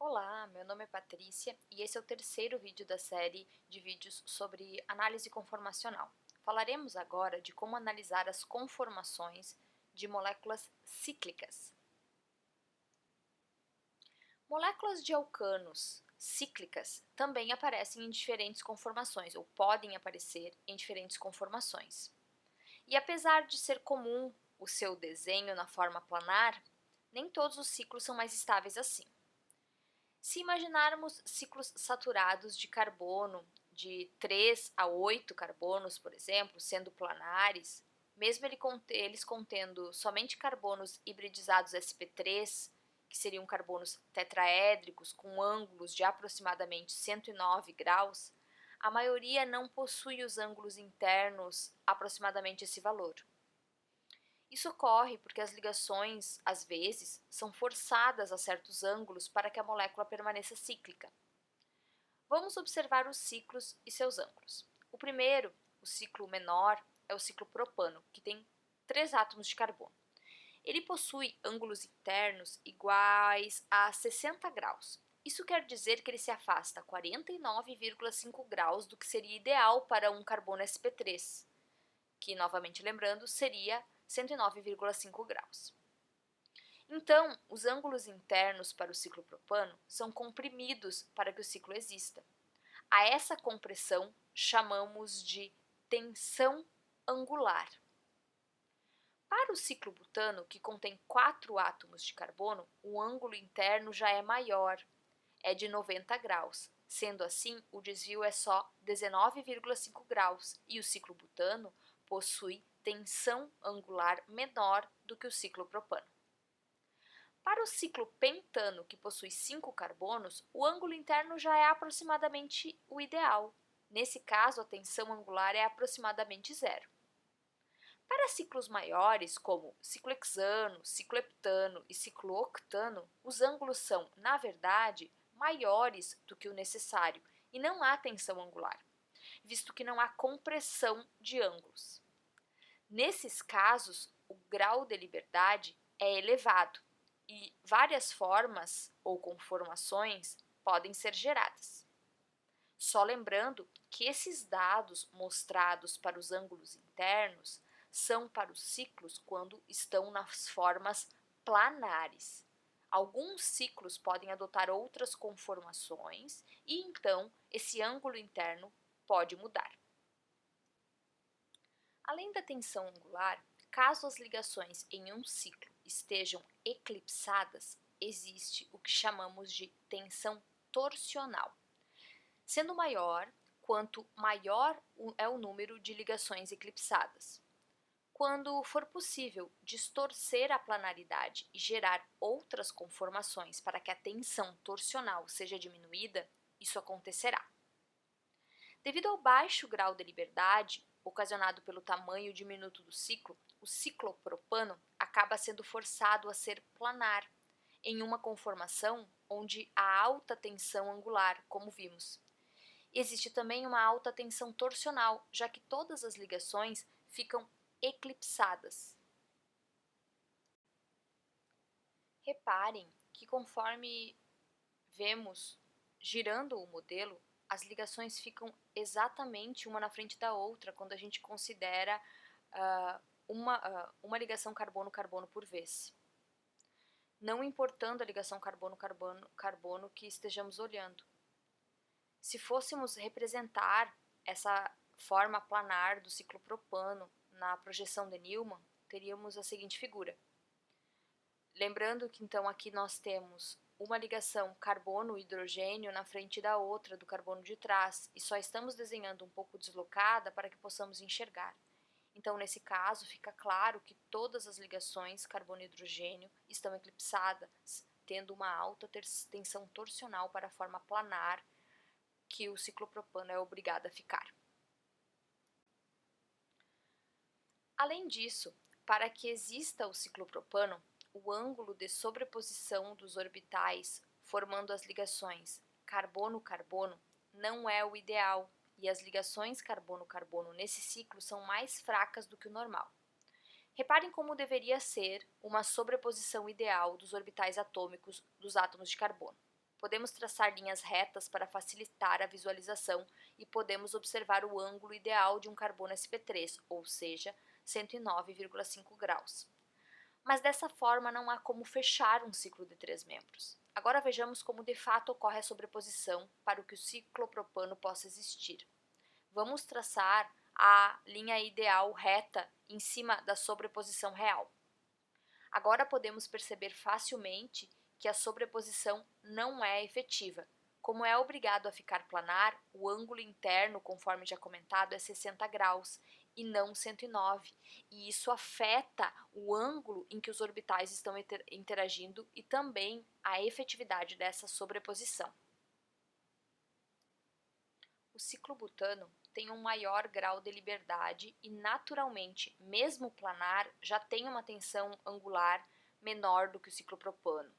Olá, meu nome é Patrícia e esse é o terceiro vídeo da série de vídeos sobre análise conformacional. Falaremos agora de como analisar as conformações de moléculas cíclicas. Moléculas de alcanos cíclicas também aparecem em diferentes conformações, ou podem aparecer em diferentes conformações. E apesar de ser comum o seu desenho na forma planar, nem todos os ciclos são mais estáveis assim. Se imaginarmos ciclos saturados de carbono de 3 a 8 carbonos, por exemplo, sendo planares, mesmo eles contendo somente carbonos hibridizados sp3, que seriam carbonos tetraédricos com ângulos de aproximadamente 109 graus, a maioria não possui os ângulos internos aproximadamente esse valor. Isso ocorre porque as ligações, às vezes, são forçadas a certos ângulos para que a molécula permaneça cíclica. Vamos observar os ciclos e seus ângulos. O primeiro, o ciclo menor, é o ciclo propano, que tem 3 átomos de carbono. Ele possui ângulos internos iguais a 60 graus. Isso quer dizer que ele se afasta 49,5 graus do que seria ideal para um carbono sp3, que, novamente lembrando, seria 109,5 graus. Então, os ângulos internos para o ciclo propano são comprimidos para que o ciclo exista. A essa compressão chamamos de tensão angular. Para o ciclo butano, que contém 4 átomos de carbono, o ângulo interno já é maior, é de 90 graus. Sendo assim, o desvio é só 19,5 graus e o ciclo butano possui tensão angular menor do que o ciclo propano. Para o ciclo pentano, que possui 5 carbonos, o ângulo interno já é aproximadamente o ideal. Nesse caso, a tensão angular é aproximadamente zero. Para ciclos maiores, como ciclo hexano, ciclo heptano e ciclo octano, os ângulos são, na verdade, maiores do que o necessário e não há tensão angular, visto que não há compressão de ângulos. Nesses casos, o grau de liberdade é elevado e várias formas ou conformações podem ser geradas. Só lembrando que esses dados mostrados para os ângulos internos são para os ciclos quando estão nas formas planares. Alguns ciclos podem adotar outras conformações e então esse ângulo interno pode mudar. Além da tensão angular, caso as ligações em um ciclo estejam eclipsadas, existe o que chamamos de tensão torsional, sendo maior quanto maior é o número de ligações eclipsadas. Quando for possível distorcer a planaridade e gerar outras conformações para que a tensão torsional seja diminuída, isso acontecerá. Devido ao baixo grau de liberdade, ocasionado pelo tamanho diminuto do ciclo, o ciclopropano acaba sendo forçado a ser planar, em uma conformação onde há alta tensão angular, como vimos. Existe também uma alta tensão torsional, já que todas as ligações ficam eclipsadas. Reparem que conforme vemos girando o modelo, as ligações ficam exatamente uma na frente da outra quando a gente considera uma ligação carbono-carbono por vez. Não importando a ligação carbono-carbono que estejamos olhando. Se fôssemos representar essa forma planar do ciclo propano na projeção de Newman, teríamos a seguinte figura. Lembrando que então aqui nós temos uma ligação carbono-hidrogênio na frente da outra do carbono de trás e só estamos desenhando um pouco deslocada para que possamos enxergar. Então, nesse caso, fica claro que todas as ligações carbono-hidrogênio estão eclipsadas, tendo uma alta tensão torsional para a forma planar que o ciclopropano é obrigado a ficar. Além disso, para que exista o ciclopropano, o ângulo de sobreposição dos orbitais formando as ligações carbono-carbono não é o ideal e as ligações carbono-carbono nesse ciclo são mais fracas do que o normal. Reparem como deveria ser uma sobreposição ideal dos orbitais atômicos dos átomos de carbono. Podemos traçar linhas retas para facilitar a visualização e podemos observar o ângulo ideal de um carbono sp3, ou seja, 109,5 graus. Mas dessa forma não há como fechar um ciclo de 3 membros. Agora vejamos como de fato ocorre a sobreposição para que o ciclopropano possa existir. Vamos traçar a linha ideal reta em cima da sobreposição real. Agora podemos perceber facilmente que a sobreposição não é efetiva. Como é obrigado a ficar planar, o ângulo interno, conforme já comentado, é 60 graus e não 109, e isso afeta o ângulo em que os orbitais estão interagindo e também a efetividade dessa sobreposição. O ciclobutano tem um maior grau de liberdade e, naturalmente, mesmo planar, já tem uma tensão angular menor do que o ciclopropano.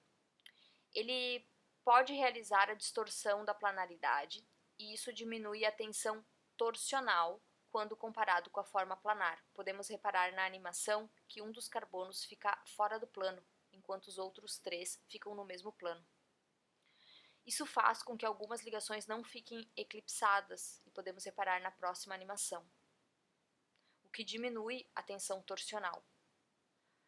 Ele pode realizar a distorção da planaridade e isso diminui a tensão torsional quando comparado com a forma planar. Podemos reparar na animação que um dos carbonos fica fora do plano, enquanto os outros 3 ficam no mesmo plano. Isso faz com que algumas ligações não fiquem eclipsadas e podemos reparar na próxima animação, o que diminui a tensão torsional.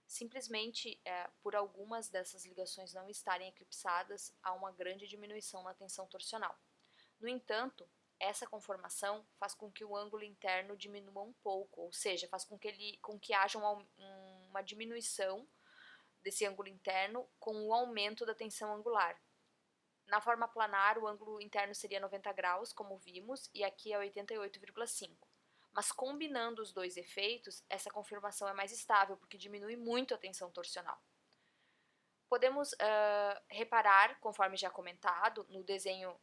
Simplesmente por algumas dessas ligações não estarem eclipsadas, há uma grande diminuição na tensão torsional. No entanto, essa conformação faz com que o ângulo interno diminua um pouco, ou seja, faz com que haja uma diminuição desse ângulo interno com o aumento da tensão angular. Na forma planar, o ângulo interno seria 90 graus, como vimos, e aqui é 88,5. Mas combinando os dois efeitos, essa conformação é mais estável, porque diminui muito a tensão torsional. Podemos reparar, conforme já comentado, no desenho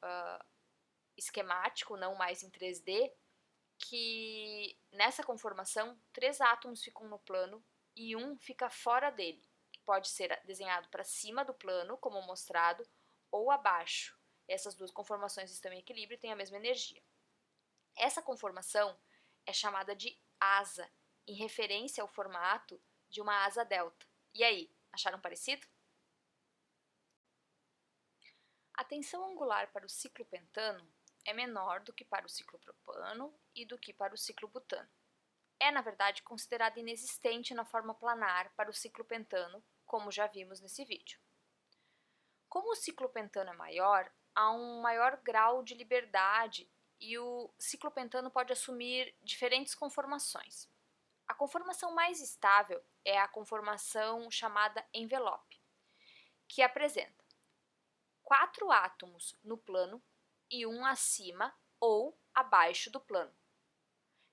esquemático, não mais em 3D, que nessa conformação, 3 átomos ficam no plano e um fica fora dele. Pode ser desenhado para cima do plano, como mostrado, ou abaixo. Essas duas conformações estão em equilíbrio e têm a mesma energia. Essa conformação é chamada de asa, em referência ao formato de uma asa delta. E aí, acharam parecido? A tensão angular para o ciclopentano é menor do que para o ciclopropano e do que para o ciclobutano. É, na verdade, considerada inexistente na forma planar para o ciclopentano, como já vimos nesse vídeo. Como o ciclopentano é maior, há um maior grau de liberdade e o ciclopentano pode assumir diferentes conformações. A conformação mais estável é a conformação chamada envelope, que apresenta 4 átomos no plano e um acima ou abaixo do plano.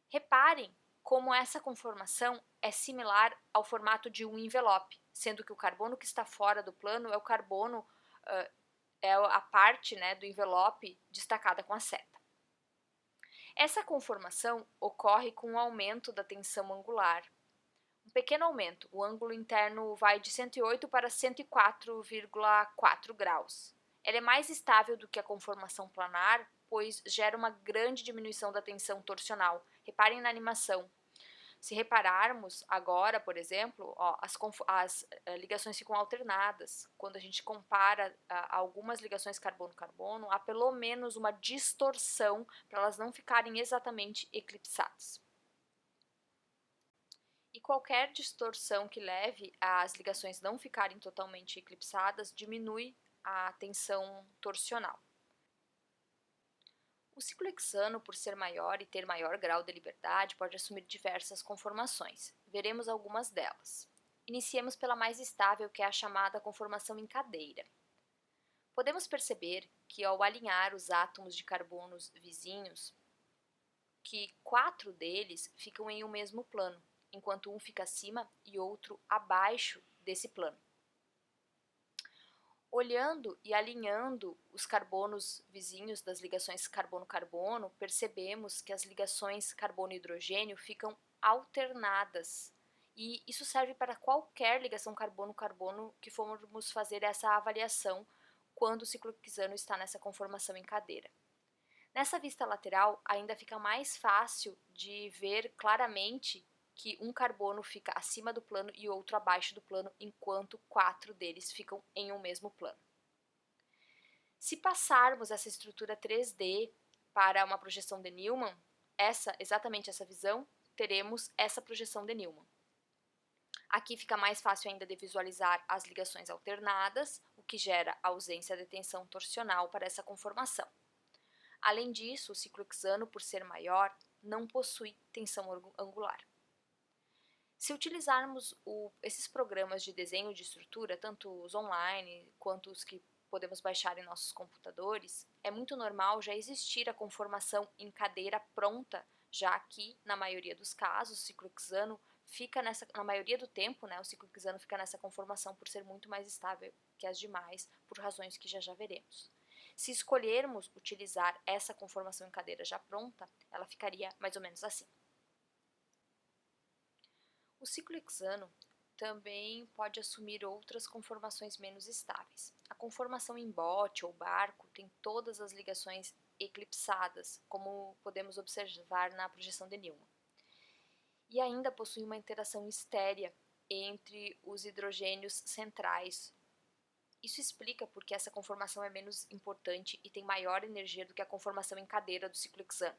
Reparem como essa conformação é similar ao formato de um envelope, sendo que o carbono que está fora do plano é o carbono, é a parte do envelope destacada com a seta. Essa conformação ocorre com o aumento da tensão angular. Um pequeno aumento, o ângulo interno vai de 108 para 104,4 graus. Ela é mais estável do que a conformação planar, pois gera uma grande diminuição da tensão torsional. Reparem na animação. Se repararmos agora, por exemplo, as ligações ficam alternadas. Quando a gente compara algumas ligações carbono-carbono, há pelo menos uma distorção para elas não ficarem exatamente eclipsadas. E qualquer distorção que leve às ligações não ficarem totalmente eclipsadas diminui a tensão torsional. O ciclohexano, por ser maior e ter maior grau de liberdade, pode assumir diversas conformações. Veremos algumas delas. Iniciemos pela mais estável, que é a chamada conformação em cadeira. Podemos perceber que ao alinhar os átomos de carbonos vizinhos, que 4 deles ficam em um mesmo plano, enquanto um fica acima e outro abaixo desse plano. Olhando e alinhando os carbonos vizinhos das ligações carbono-carbono, percebemos que as ligações carbono-hidrogênio ficam alternadas. E isso serve para qualquer ligação carbono-carbono que formos fazer essa avaliação quando o ciclohexano está nessa conformação em cadeira. Nessa vista lateral, ainda fica mais fácil de ver claramente que um carbono fica acima do plano e outro abaixo do plano, enquanto 4 deles ficam em um mesmo plano. Se passarmos essa estrutura 3D para uma projeção de Newman, exatamente essa visão, teremos essa projeção de Newman. Aqui fica mais fácil ainda de visualizar as ligações alternadas, o que gera ausência de tensão torsional para essa conformação. Além disso, o ciclo hexano, por ser maior, não possui tensão angular. Se utilizarmos esses programas de desenho de estrutura, tanto os online quanto os que podemos baixar em nossos computadores, é muito normal já existir a conformação em cadeira pronta, já que, na maioria dos casos, o ciclo hexano fica na maioria do tempo, né, o ciclo hexano fica nessa conformação por ser muito mais estável que as demais, por razões que já veremos. Se escolhermos utilizar essa conformação em cadeira já pronta, ela ficaria mais ou menos assim. O ciclo hexano também pode assumir outras conformações menos estáveis. A conformação em bote ou barco tem todas as ligações eclipsadas, como podemos observar na projeção de Newman. E ainda possui uma interação estérea entre os hidrogênios centrais. Isso explica porque essa conformação é menos importante e tem maior energia do que a conformação em cadeira do ciclo hexano.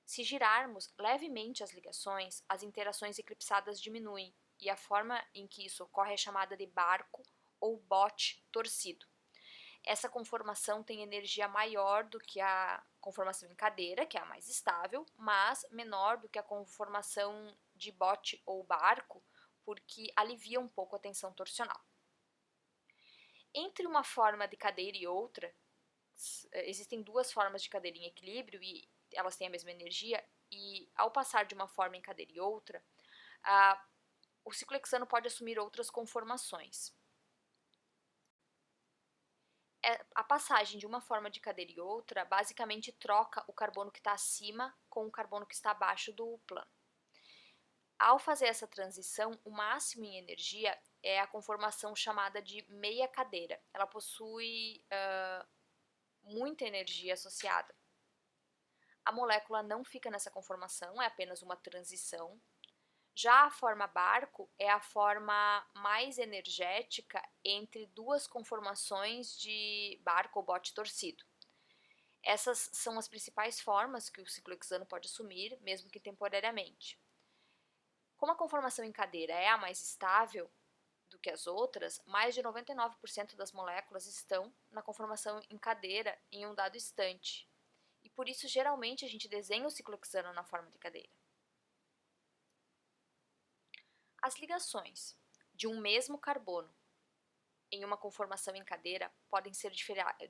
Se girarmos levemente as ligações, as interações eclipsadas diminuem e a forma em que isso ocorre é chamada de barco ou bote torcido. Essa conformação tem energia maior do que a conformação em cadeira, que é a mais estável, mas menor do que a conformação de bote ou barco, porque alivia um pouco a tensão torsional. Entre uma forma de cadeira e outra, existem duas formas de cadeira em equilíbrio e elas têm a mesma energia, e ao passar de uma forma em cadeira e outra, o ciclo hexano pode assumir outras conformações. A passagem de uma forma de cadeira e outra basicamente troca o carbono que está acima com o carbono que está abaixo do plano. Ao fazer essa transição, o máximo em energia é a conformação chamada de meia cadeira. Ela possui muita energia associada. A molécula não fica nessa conformação, é apenas uma transição. Já a forma barco é a forma mais energética entre duas conformações de barco ou bote torcido. Essas são as principais formas que o ciclo hexano pode assumir, mesmo que temporariamente. Como a conformação em cadeira é a mais estável do que as outras, mais de 99% das moléculas estão na conformação em cadeira em um dado instante. E por isso, geralmente, a gente desenha o ciclo hexano na forma de cadeira. As ligações de um mesmo carbono em uma conformação em cadeira podem ser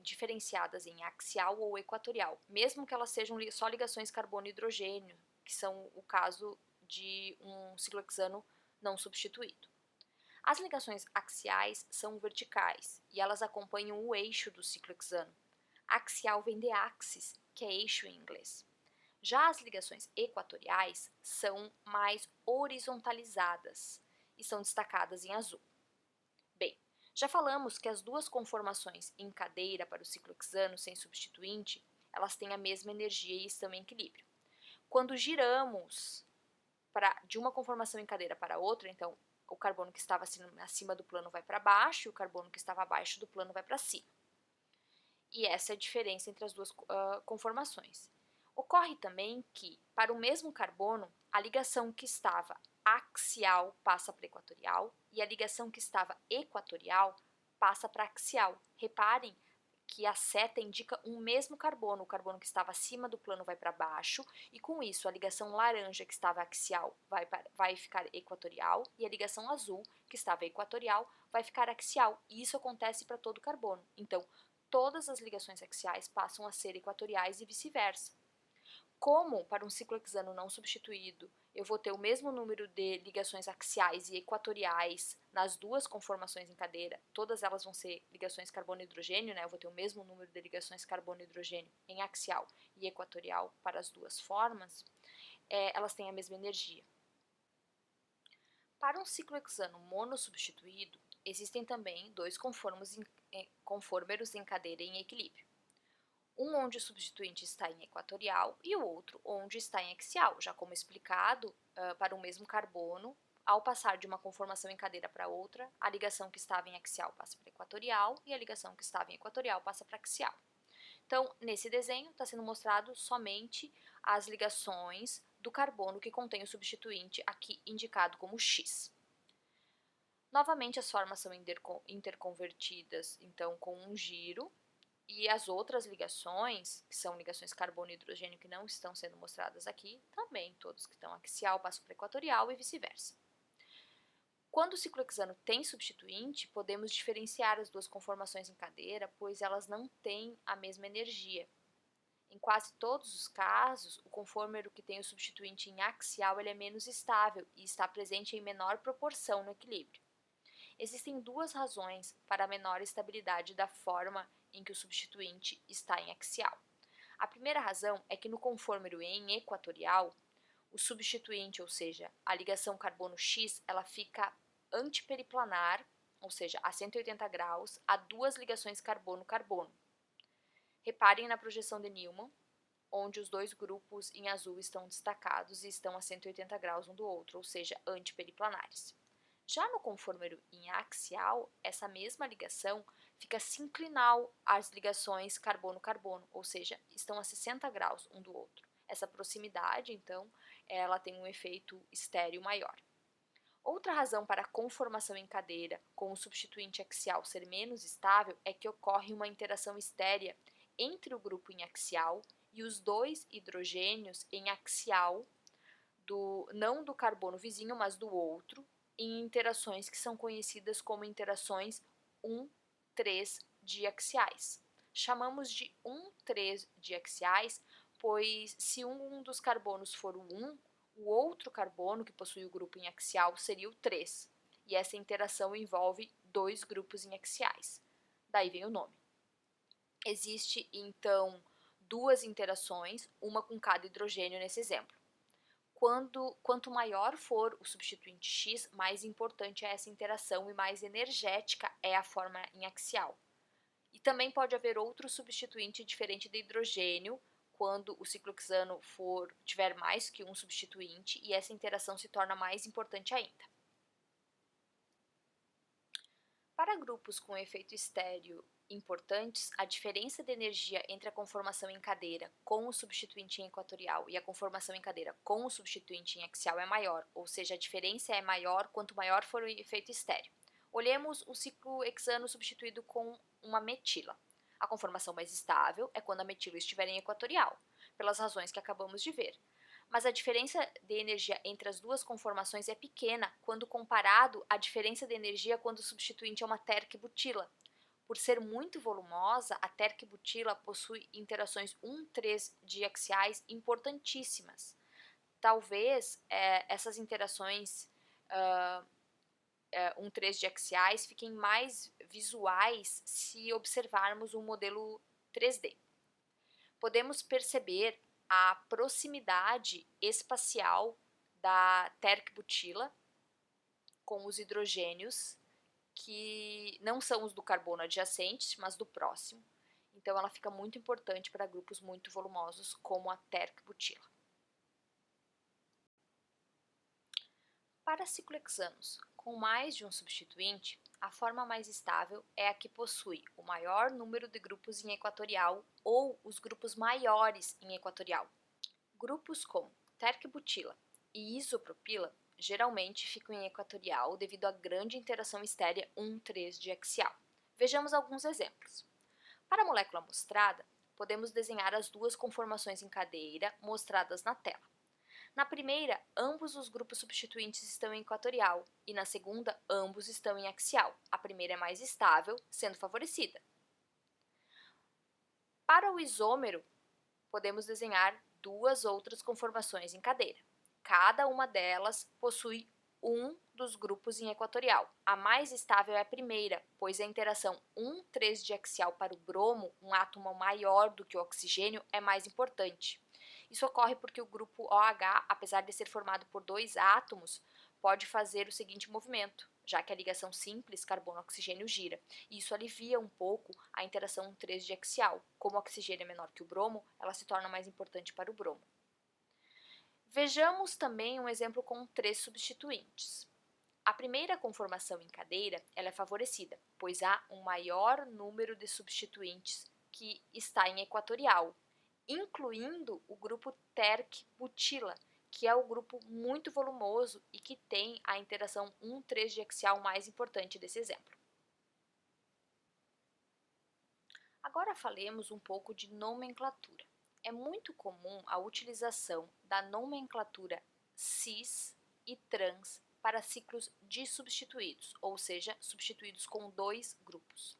diferenciadas em axial ou equatorial, mesmo que elas sejam só ligações carbono-hidrogênio, que são o caso de um ciclo hexano não substituído. As ligações axiais são verticais e elas acompanham o eixo do ciclo hexano. Axial vem de axis, que é eixo em inglês. Já as ligações equatoriais são mais horizontalizadas e são destacadas em azul. Bem, já falamos que as duas conformações em cadeira para o ciclo hexano sem substituinte, elas têm a mesma energia e estão em equilíbrio. Quando giramos de uma conformação em cadeira para outra, então o carbono que estava acima do plano vai para baixo e o carbono que estava abaixo do plano vai para cima. E essa é a diferença entre as duas conformações. Ocorre também que, para o mesmo carbono, a ligação que estava axial passa para equatorial e a ligação que estava equatorial passa para axial. Reparem que a seta indica um mesmo carbono, o carbono que estava acima do plano vai para baixo, e com isso a ligação laranja que estava axial vai ficar equatorial, e a ligação azul que estava equatorial vai ficar axial, e isso acontece para todo carbono. Então, todas as ligações axiais passam a ser equatoriais e vice-versa. Como para um ciclo hexano não substituído, eu vou ter o mesmo número de ligações axiais e equatoriais nas duas conformações em cadeira, todas elas vão ser ligações carbono-hidrogênio, né? Eu vou ter o mesmo número de ligações carbono-hidrogênio em axial e equatorial para as duas formas, elas têm a mesma energia. Para um ciclo hexano monossubstituído, existem também dois conformeiros em cadeira em equilíbrio. Um onde o substituinte está em equatorial e o outro onde está em axial, já como explicado, para o mesmo carbono, Ao passar de uma conformação em cadeira para outra, a ligação que estava em axial passa para equatorial e a ligação que estava em equatorial passa para axial. Então, nesse desenho, está sendo mostrado somente as ligações do carbono que contém o substituinte, aqui indicado como X. Novamente, as formas são interconvertidas, então, com um giro, e as outras ligações, que são ligações carbono e hidrogênio que não estão sendo mostradas aqui, também todos que estão axial passam para equatorial e vice-versa. Quando o ciclo hexano tem substituinte, podemos diferenciar as duas conformações em cadeira, pois elas não têm a mesma energia. Em quase todos os casos, o conformero que tem o substituinte em axial ele é menos estável e está presente em menor proporção no equilíbrio. Existem duas razões para a menor estabilidade da forma em que o substituinte está em axial. A primeira razão é que no conformero em equatorial, o substituinte, ou seja, a ligação carbono-X, ela fica antiperiplanar, ou seja, a 180 graus, a duas ligações carbono-carbono. Reparem na projeção de Newman, onde os dois grupos em azul estão destacados e estão a 180 graus um do outro, ou seja, antiperiplanares. Já no conformero em axial, essa mesma ligação fica sinclinal às ligações carbono-carbono, ou seja, estão a 60 graus um do outro. Essa proximidade, então, ela tem um efeito estéreo maior. Outra razão para a conformação em cadeira com o substituinte axial ser menos estável é que ocorre uma interação estérea entre o grupo em axial e os dois hidrogênios em axial, não do carbono vizinho, mas do outro, em interações que são conhecidas como interações 1,3 diaxiais. Chamamos de 1,3 diaxiais, pois se um dos carbonos for o 1, o outro carbono que possui o grupo em axial seria o 3, e essa interação envolve dois grupos em axiais. Daí vem o nome. Existe, então, duas interações, uma com cada hidrogênio nesse exemplo. Quanto maior for o substituinte X, mais importante é essa interação e mais energética é a forma em axial. E também pode haver outro substituinte diferente de hidrogênio, quando o ciclo hexano tiver mais que um substituinte, e essa interação se torna mais importante ainda. Para grupos com efeito estéreo importantes, a diferença de energia entre a conformação em cadeira com o substituinte em equatorial e a conformação em cadeira com o substituinte em axial é maior, ou seja, a diferença é maior quanto maior for o efeito estéreo. Olhemos o ciclo hexano substituído com uma metila. A conformação mais estável é quando a metila estiver em equatorial, pelas razões que acabamos de ver. Mas a diferença de energia entre as duas conformações é pequena quando comparado à diferença de energia quando o substituinte é uma terc-butila. Por ser muito volumosa, a terc-butila possui interações 1,3 diaxiais importantíssimas. Talvez essas interações 1,3 diaxiais fiquem mais visuais se observarmos o modelo 3D. Podemos perceber a proximidade espacial da terc-butila com os hidrogênios, que não são os do carbono adjacente, mas do próximo. Então, ela fica muito importante para grupos muito volumosos, como a terc-butila. Para ciclohexanos com mais de um substituinte, a forma mais estável é a que possui o maior número de grupos em equatorial ou os grupos maiores em equatorial. Grupos como terc-butila e isopropila geralmente ficam em equatorial devido à grande interação estérea 1,3 diaxial. Vejamos alguns exemplos. Para a molécula mostrada, podemos desenhar as duas conformações em cadeira mostradas na tela. Na primeira, ambos os grupos substituintes estão em equatorial, e na segunda, ambos estão em axial. A primeira é mais estável, sendo favorecida. Para o isômero, podemos desenhar duas outras conformações em cadeira. Cada uma delas possui um dos grupos em equatorial. A mais estável é a primeira, pois a interação 1,3 diaxial para o bromo, um átomo maior do que o oxigênio, é mais importante. Isso ocorre porque o grupo OH, apesar de ser formado por dois átomos, pode fazer o seguinte movimento, já que a ligação simples carbono-oxigênio gira. E isso alivia um pouco a interação 1,3 diaxial. Como o oxigênio é menor que o bromo, ela se torna mais importante para o bromo. Vejamos também um exemplo com 3 substituintes. A primeira conformação em cadeira ela é favorecida, pois há um maior número de substituintes que está em equatorial, incluindo o grupo terc-butila, que é o grupo muito volumoso e que tem a interação 1,3-diaxial mais importante desse exemplo. Agora falemos um pouco de nomenclatura. É muito comum a utilização da nomenclatura cis e trans para ciclos dissubstituídos, ou seja, substituídos com dois grupos.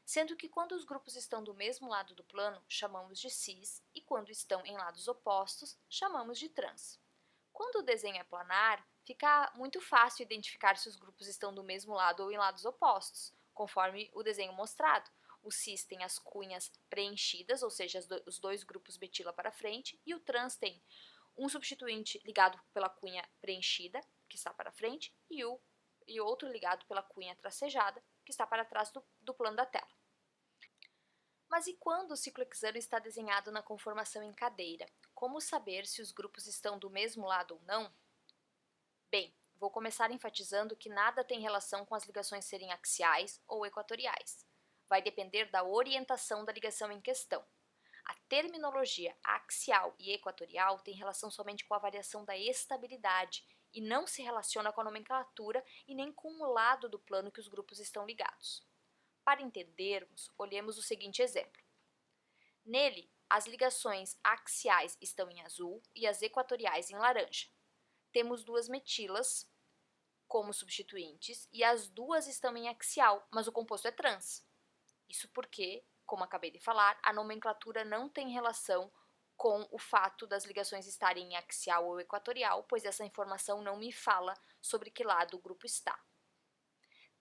Sendo que quando os grupos estão do mesmo lado do plano, chamamos de cis, e quando estão em lados opostos, chamamos de trans. Quando o desenho é planar, fica muito fácil identificar se os grupos estão do mesmo lado ou em lados opostos, conforme o desenho mostrado. O cis tem as cunhas preenchidas, ou seja, os dois grupos betila para frente, e o trans tem um substituinte ligado pela cunha preenchida, que está para frente, e outro ligado pela cunha tracejada, que está para trás do plano da tela. Mas e quando o ciclo hexano está desenhado na conformação em cadeira? Como saber se os grupos estão do mesmo lado ou não? Bem, vou começar enfatizando que nada tem relação com as ligações serem axiais ou equatoriais. Vai depender da orientação da ligação em questão. A terminologia axial e equatorial tem relação somente com a variação da estabilidade e não se relaciona com a nomenclatura e nem com o lado do plano que os grupos estão ligados. Para entendermos, olhemos o seguinte exemplo. Nele, as ligações axiais estão em azul e as equatoriais em laranja. Temos duas metilas como substituintes e as duas estão em axial, mas o composto é trans. Isso porque, como acabei de falar, a nomenclatura não tem relação com o fato das ligações estarem em axial ou equatorial, pois essa informação não me fala sobre que lado o grupo está.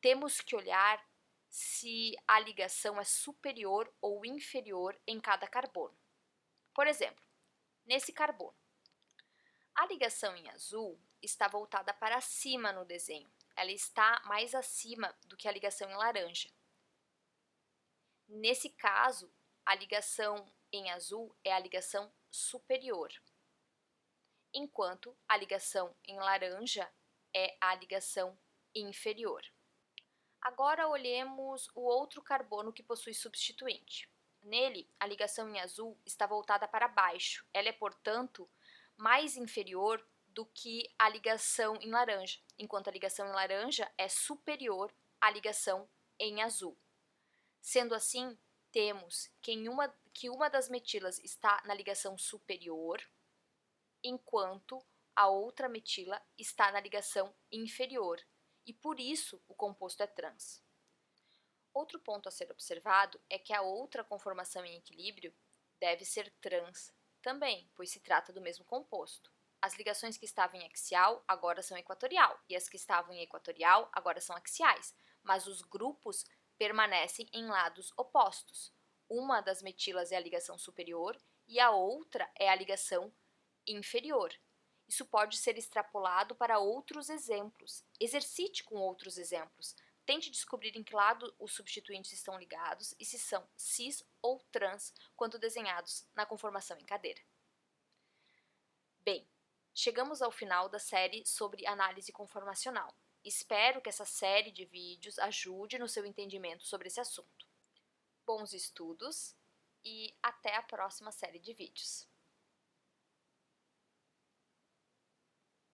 Temos que olhar se a ligação é superior ou inferior em cada carbono. Por exemplo, nesse carbono, a ligação em azul está voltada para cima no desenho. Ela está mais acima do que a ligação em laranja. Nesse caso, a ligação em azul é a ligação superior, enquanto a ligação em laranja é a ligação inferior. Agora olhemos o outro carbono que possui substituinte. Nele, a ligação em azul está voltada para baixo. Ela é, portanto, mais inferior do que a ligação em laranja, enquanto a ligação em laranja é superior à ligação em azul. Sendo assim, temos que uma das metilas está na ligação superior, enquanto a outra metila está na ligação inferior, e por isso o composto é trans. Outro ponto a ser observado é que a outra conformação em equilíbrio deve ser trans também, pois se trata do mesmo composto. As ligações que estavam em axial agora são equatorial, e as que estavam em equatorial agora são axiais, mas os grupos permanecem em lados opostos. Uma das metilas é a ligação superior e a outra é a ligação inferior. Isso pode ser extrapolado para outros exemplos. Exercite com outros exemplos. Tente descobrir em que lado os substituintes estão ligados e se são cis ou trans quando desenhados na conformação em cadeira. Bem, chegamos ao final da série sobre análise conformacional. Espero que essa série de vídeos ajude no seu entendimento sobre esse assunto. Bons estudos e até a próxima série de vídeos.